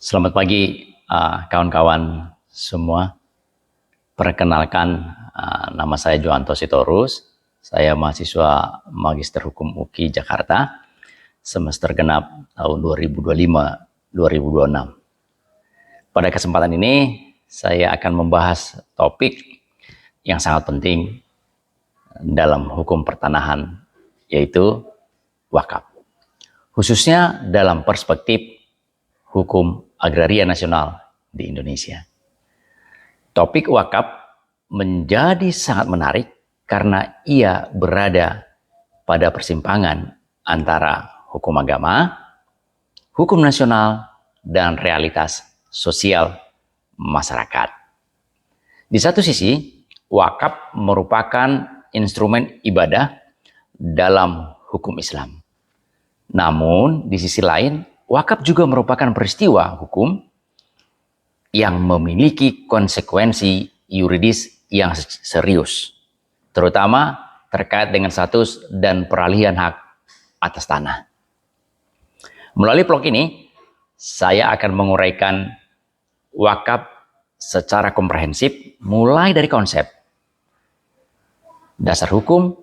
Selamat pagi kawan-kawan semua. Perkenalkan, nama saya Joanto Sitorus. Saya mahasiswa Magister Hukum UKI Jakarta, semester genap tahun 2025-2026. Pada kesempatan ini, saya akan membahas topik yang sangat penting dalam hukum pertanahan, yaitu wakaf. Khususnya dalam perspektif hukum agraria nasional di Indonesia. Topik wakaf menjadi sangat menarik karena ia berada pada persimpangan antara hukum agama, hukum nasional, dan realitas sosial masyarakat. Di satu sisi, wakaf merupakan instrumen ibadah dalam hukum Islam. Namun, di sisi lain, wakaf juga merupakan peristiwa hukum yang memiliki konsekuensi yuridis yang serius, terutama terkait dengan status dan peralihan hak atas tanah. Melalui vlog ini, saya akan menguraikan wakaf secara komprehensif, mulai dari konsep, dasar hukum,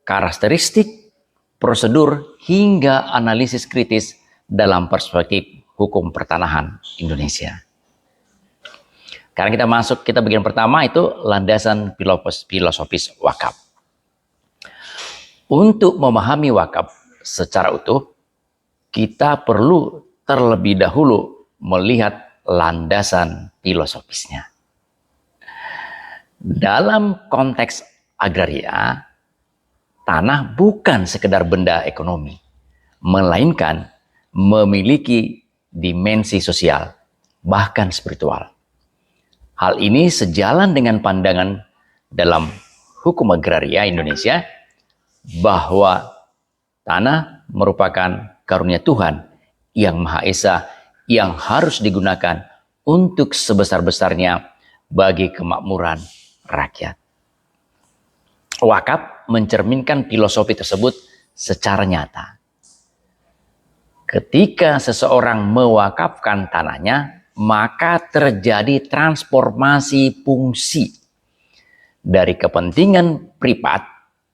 karakteristik, prosedur, hingga analisis kritis dalam perspektif hukum pertanahan Indonesia. Sekarang kita masuk, bagian pertama itu landasan filosofis wakaf. Untuk memahami wakaf secara utuh, kita perlu terlebih dahulu melihat landasan filosofisnya. Dalam konteks agraria, tanah bukan sekedar benda ekonomi, melainkan memiliki dimensi sosial, bahkan spiritual. Hal ini sejalan dengan pandangan dalam hukum agraria Indonesia bahwa tanah merupakan karunia Tuhan yang Maha Esa yang harus digunakan untuk sebesar-besarnya bagi kemakmuran rakyat. Wakaf mencerminkan filosofi tersebut secara nyata. Ketika seseorang mewakafkan tanahnya, maka terjadi transformasi fungsi dari kepentingan privat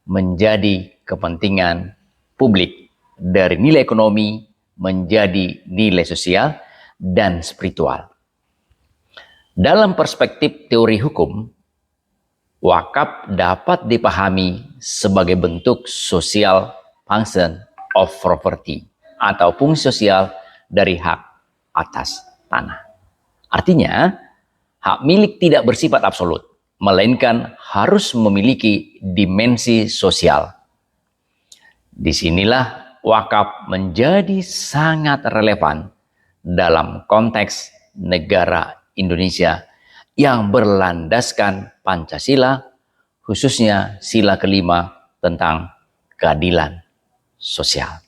menjadi kepentingan publik, dari nilai ekonomi menjadi nilai sosial dan spiritual. Dalam perspektif teori hukum, wakaf dapat dipahami sebagai bentuk social function of property atau fungsi sosial dari hak atas tanah. Artinya, hak milik tidak bersifat absolut, melainkan harus memiliki dimensi sosial. Disinilah wakaf menjadi sangat relevan dalam konteks negara Indonesia yang berlandaskan Pancasila, khususnya sila kelima tentang keadilan sosial.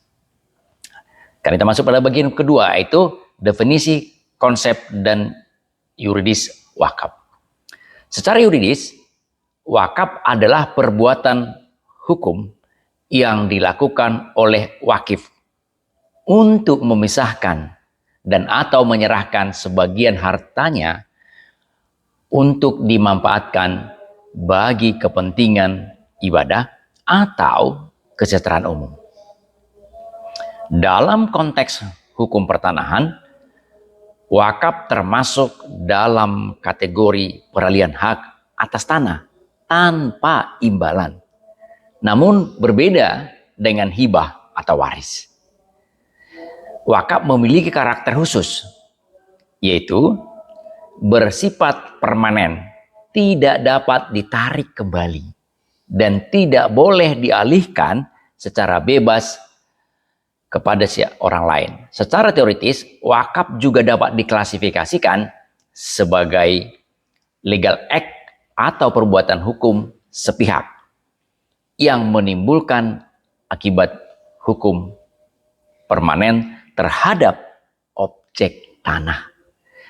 Karena kita masuk pada bagian kedua, yaitu definisi, konsep, dan yuridis wakaf. Secara yuridis, wakaf adalah perbuatan hukum yang dilakukan oleh wakif untuk memisahkan dan atau menyerahkan sebagian hartanya untuk dimanfaatkan bagi kepentingan ibadah atau kesejahteraan umum. Dalam konteks hukum pertanahan, wakaf termasuk dalam kategori peralihan hak atas tanah tanpa imbalan. Namun berbeda dengan hibah atau waris. Wakaf memiliki karakter khusus, yaitu bersifat permanen, tidak dapat ditarik kembali, dan tidak boleh dialihkan secara bebas kepada orang lain. Secara teoritis, wakaf juga dapat diklasifikasikan sebagai legal act atau perbuatan hukum sepihak yang menimbulkan akibat hukum permanen terhadap objek tanah.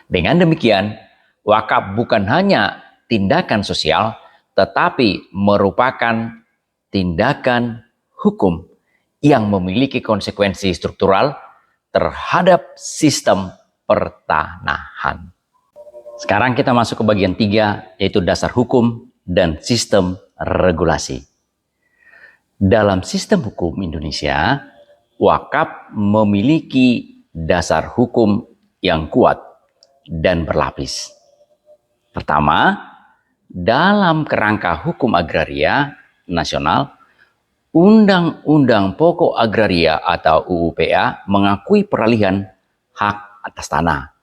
Dengan demikian, wakaf bukan hanya tindakan sosial, tetapi merupakan tindakan hukum yang memiliki konsekuensi struktural terhadap sistem pertanahan. Sekarang kita masuk ke bagian 3, yaitu dasar hukum dan sistem regulasi. Dalam sistem hukum Indonesia, wakaf memiliki dasar hukum yang kuat dan berlapis. Pertama, dalam kerangka hukum agraria nasional, Undang-Undang Pokok Agraria atau UUPA mengakui peralihan hak atas tanah,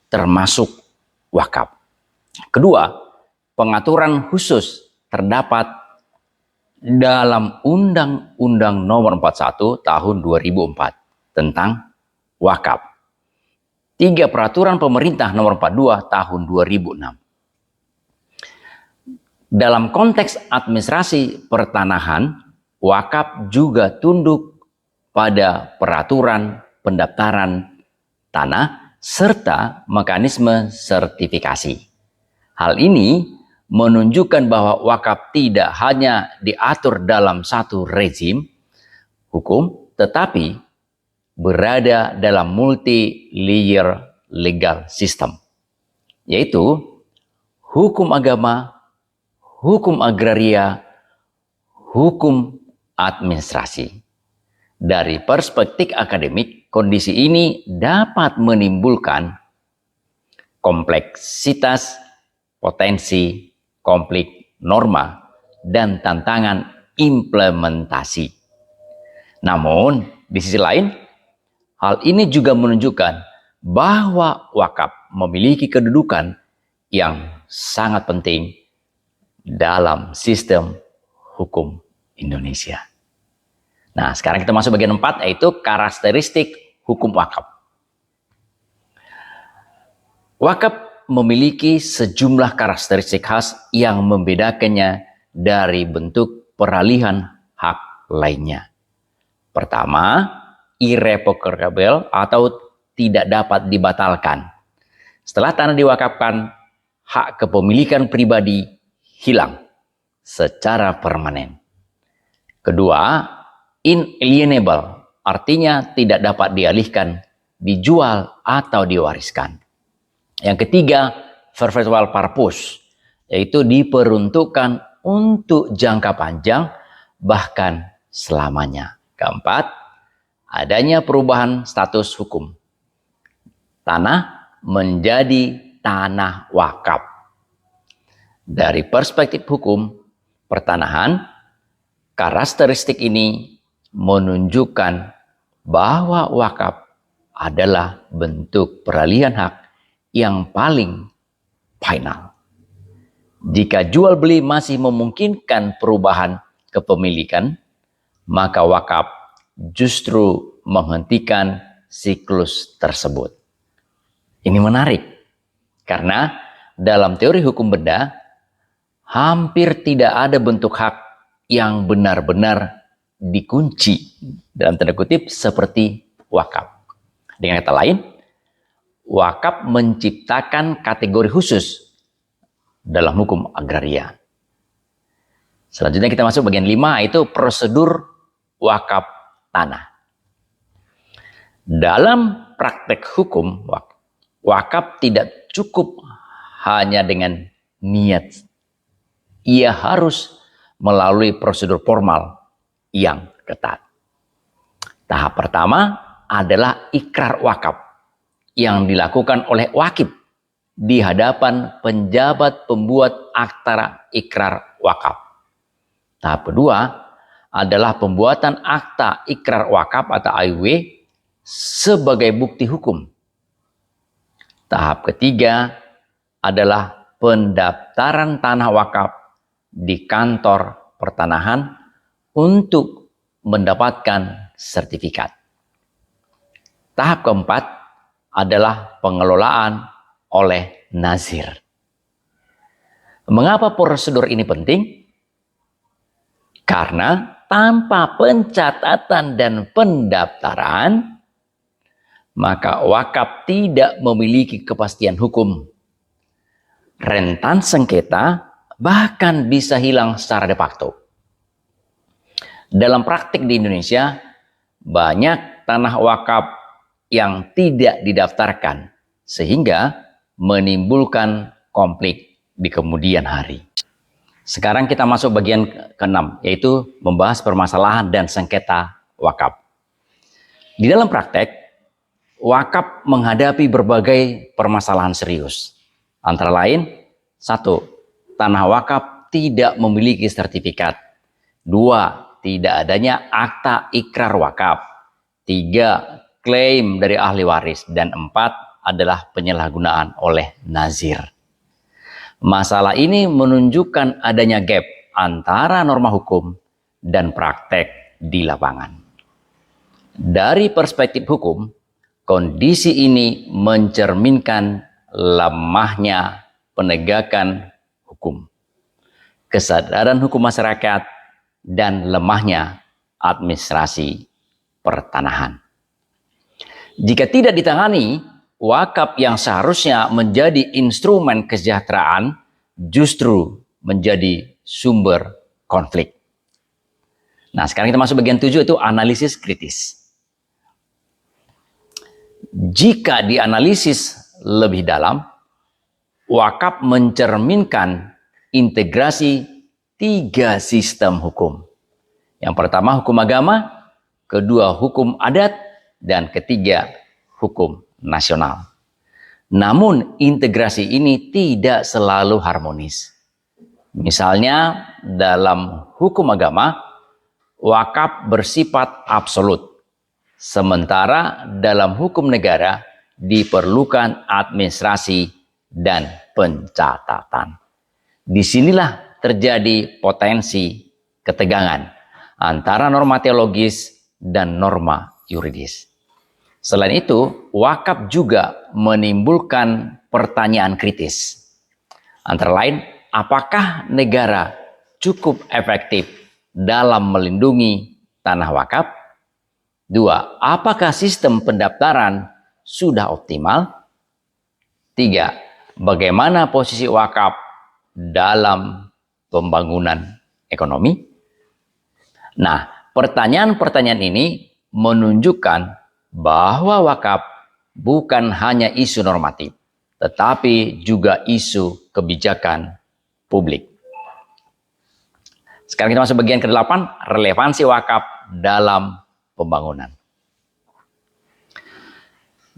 termasuk wakaf. Kedua, pengaturan khusus terdapat dalam Undang-Undang Nomor 41 Tahun 2004 tentang wakaf. 3, Peraturan Pemerintah Nomor 42 Tahun 2006. Dalam konteks administrasi pertanahan, wakaf juga tunduk pada peraturan pendaftaran tanah serta mekanisme sertifikasi. Hal ini menunjukkan bahwa wakaf tidak hanya diatur dalam satu rezim hukum, tetapi berada dalam multi-layer legal system, yaitu hukum agama, hukum agraria, hukum administrasi. Dari perspektif akademik, kondisi ini dapat menimbulkan kompleksitas, potensi konflik norma, dan tantangan implementasi. Namun, di sisi lain, hal ini juga menunjukkan bahwa wakaf memiliki kedudukan yang sangat penting dalam sistem hukum Indonesia. Nah, sekarang kita masuk bagian 4, yaitu karakteristik hukum wakaf. Wakaf memiliki sejumlah karakteristik khas yang membedakannya dari bentuk peralihan hak lainnya. Pertama, irrevocable atau tidak dapat dibatalkan. Setelah tanah diwakafkan, hak kepemilikan pribadi hilang secara permanen. Kedua, inalienable, artinya tidak dapat dialihkan, dijual, atau diwariskan. Yang ketiga, perpetual purpose, yaitu diperuntukkan untuk jangka panjang, bahkan selamanya. Keempat, adanya perubahan status hukum. Tanah menjadi tanah wakaf. Dari perspektif hukum pertanahan, karakteristik ini menunjukkan bahwa wakaf adalah bentuk peralihan hak yang paling final. Jika jual beli masih memungkinkan perubahan kepemilikan, maka wakaf justru menghentikan siklus tersebut. Ini menarik, karena dalam teori hukum benda, hampir tidak ada bentuk hak yang benar-benar dikunci, dalam tanda kutip, seperti wakaf. Dengan kata lain, wakaf menciptakan kategori khusus dalam hukum agraria. Selanjutnya kita masuk bagian 5, yaitu prosedur wakaf tanah. Dalam praktek hukum, wakaf tidak cukup hanya dengan niat. Ia harus melalui prosedur formal yang ketat. Tahap pertama adalah ikrar wakaf yang dilakukan oleh wakif di hadapan penjabat pembuat akta ikrar wakaf. Tahap kedua adalah pembuatan akta ikrar wakaf atau AIW sebagai bukti hukum. Tahap ketiga adalah pendaftaran tanah wakaf di kantor pertanahan untuk mendapatkan sertifikat. Tahap keempat adalah pengelolaan oleh nazir. Mengapa prosedur ini penting? Karena tanpa pencatatan dan pendaftaran, maka wakaf tidak memiliki kepastian hukum. Rentan sengketa bahkan bisa hilang secara de facto. Dalam praktik di Indonesia, banyak tanah wakaf yang tidak didaftarkan sehingga menimbulkan konflik di kemudian hari. Sekarang kita masuk bagian ke-6, yaitu membahas permasalahan dan sengketa wakaf. Di dalam praktek, wakaf menghadapi berbagai permasalahan serius. Antara lain, 1. Tanah wakaf tidak memiliki sertifikat. 2. Tidak adanya akta ikrar wakaf. 3. Klaim dari ahli waris. Dan 4. adalah penyalahgunaan oleh nazir. Masalah ini menunjukkan adanya gap antara norma hukum dan praktek di lapangan. Dari perspektif hukum, kondisi ini mencerminkan lemahnya penegakan hukum, kesadaran hukum masyarakat, dan lemahnya administrasi pertanahan. Jika tidak ditangani, wakaf yang seharusnya menjadi instrumen kesejahteraan justru menjadi sumber konflik. Nah, sekarang kita masuk bagian 7, itu analisis kritis. Jika dianalisis lebih dalam, wakaf mencerminkan integrasi 3 sistem hukum. Yang pertama hukum agama, kedua hukum adat, dan ketiga hukum nasional. Namun integrasi ini tidak selalu harmonis. Misalnya dalam hukum agama, wakaf bersifat absolut. Sementara dalam hukum negara diperlukan administrasi dan pencatatan. Disinilah terjadi potensi ketegangan antara norma teologis dan norma yuridis. Selain itu, wakaf juga menimbulkan pertanyaan kritis. Antara lain, apakah negara cukup efektif dalam melindungi tanah wakaf? 2. Apakah sistem pendaftaran sudah optimal? 3. Bagaimana posisi wakaf dalam pembangunan ekonomi? Nah, pertanyaan-pertanyaan ini menunjukkan bahwa wakaf bukan hanya isu normatif, tetapi juga isu kebijakan publik. Sekarang kita masuk bagian ke-8, relevansi wakaf dalam pembangunan.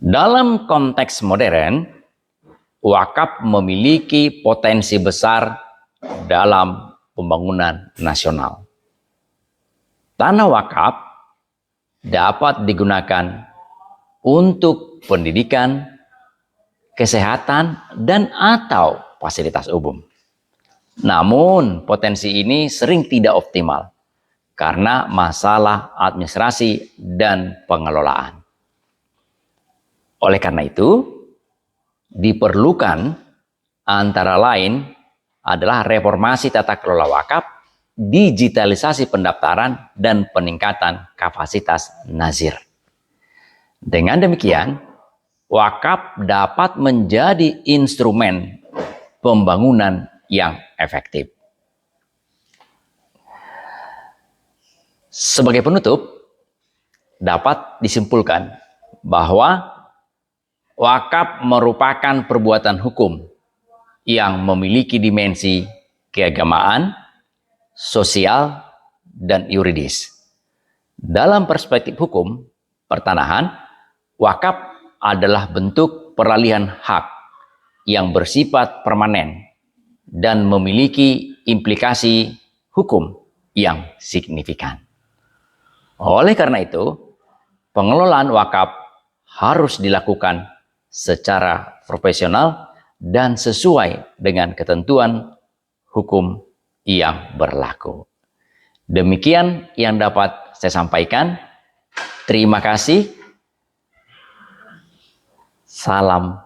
Dalam konteks modern, wakaf memiliki potensi besar dalam pembangunan nasional. Tanah wakaf dapat digunakan untuk pendidikan, kesehatan, dan atau fasilitas umum. Namun potensi ini sering tidak optimal karena masalah administrasi dan pengelolaan. Oleh karena itu, diperlukan antara lain adalah reformasi tata kelola wakaf, digitalisasi pendaftaran, dan peningkatan kapasitas nazir. Dengan demikian, wakaf dapat menjadi instrumen pembangunan yang efektif. Sebagai penutup, dapat disimpulkan bahwa wakaf merupakan perbuatan hukum yang memiliki dimensi keagamaan, sosial, dan yuridis. Dalam perspektif hukum pertanahan, wakaf adalah bentuk peralihan hak yang bersifat permanen dan memiliki implikasi hukum yang signifikan. Oleh karena itu, pengelolaan wakaf harus dilakukan secara profesional dan sesuai dengan ketentuan hukum yang berlaku. Demikian yang dapat saya sampaikan. Terima kasih. Salam.